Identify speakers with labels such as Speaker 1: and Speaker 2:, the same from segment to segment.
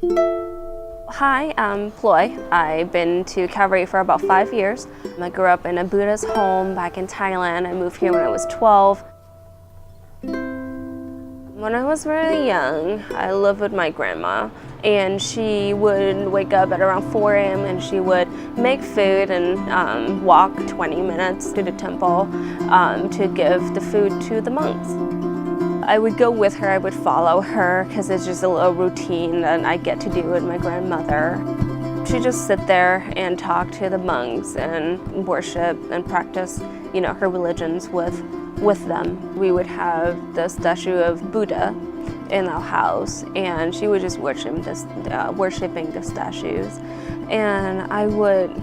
Speaker 1: Hi, I'm Ploy. I've been to Calvary for about 5 years. I grew up in a Buddhist home back in Thailand. I moved here when I was 12. When I was really young, I lived with my grandma, and she would wake up at around 4 a.m. and she would make food and walk 20 minutes to the temple to give the food to the monks. I would go with her, I would follow her, because it's just a little routine that I get to do with my grandmother. She'd just sit there and talk to the monks and worship and practice, her religions with them. We would have the statue of Buddha in our house, and she would just worshiping the statues. And I would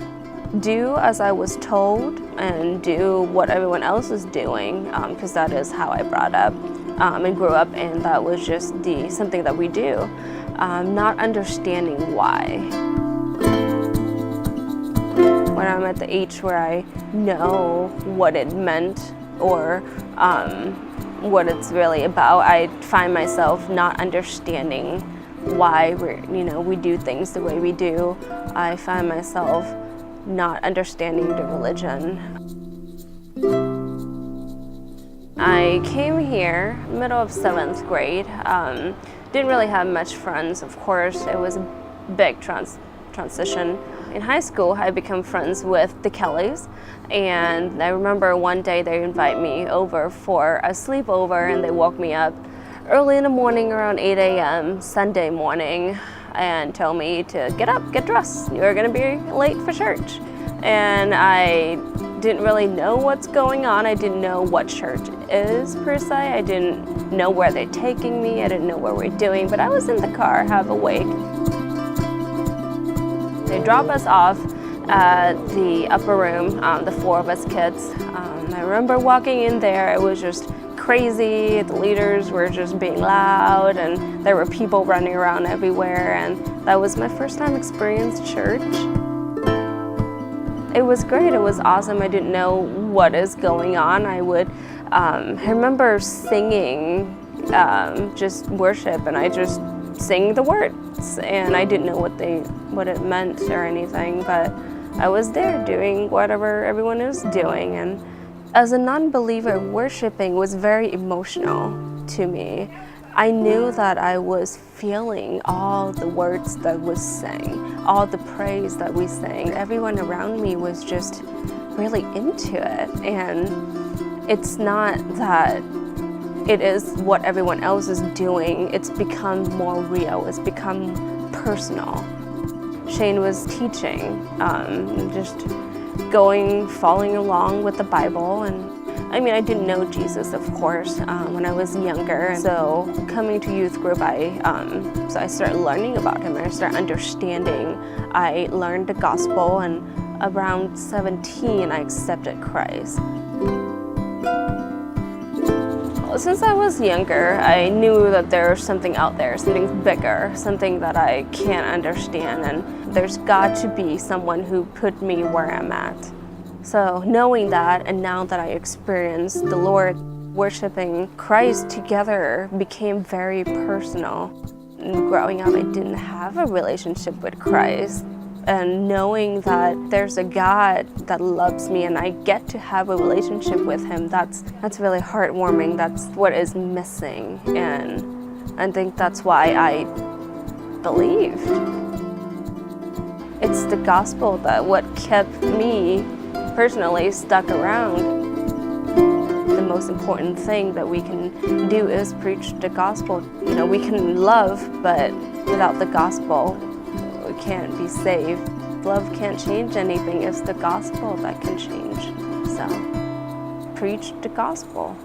Speaker 1: do as I was told and do what everyone else is doing, because that is how I brought up and grew up, and that was just something that we do, not understanding why. When I'm at the age where I know what it meant or what it's really about, I find myself not understanding why we do things the way we do. I find myself not understanding the religion. I came here middle of 7th grade. Didn't really have much friends, of course. It was a big transition. In high school, I became friends with the Kellys, and I remember one day they invited me over for a sleepover, and they woke me up early in the morning around 8 a.m. Sunday morning and told me to get up, get dressed. You're gonna be late for church. And I didn't really know what's going on. I didn't know what church is per se. I didn't know where they're taking me. I didn't know what we're doing, but I was in the car, half awake. They dropped us off at the upper room, the 4 of us kids. I remember walking in there, it was just crazy. The leaders were just being loud, and there were people running around everywhere, and that was my first time experiencing church. It was great, it was awesome. I didn't know what is going on. I remember singing just worship, and I just sing the words, and I didn't know what it meant or anything, but I was there doing whatever everyone is doing. And as a non-believer, worshiping was very emotional to me. I knew that I was feeling all the words that was sang, all the praise that we sang. Everyone around me was just really into it, and it's not that it is what everyone else is doing. It's become more real. It's become personal. Shane was teaching, just following along with the Bible. And I didn't know Jesus, of course, when I was younger. So coming to youth group, so I started learning about him, and I started understanding. I learned the gospel, and around 17, I accepted Christ. Since I was younger, I knew that there was something out there, something bigger, something that I can't understand, and there's got to be someone who put me where I'm at. So knowing that, and now that I experienced the Lord, worshiping Christ together became very personal. And growing up, I didn't have a relationship with Christ. And knowing that there's a God that loves me and I get to have a relationship with him, that's really heartwarming. That's what is missing. And I think that's why I believed. It's the gospel that what kept me personally stuck around. The most important thing that we can do is preach the gospel. We can love, but without the gospel, we can't be saved. Love can't change anything. It's the gospel that can change. So, preach the gospel.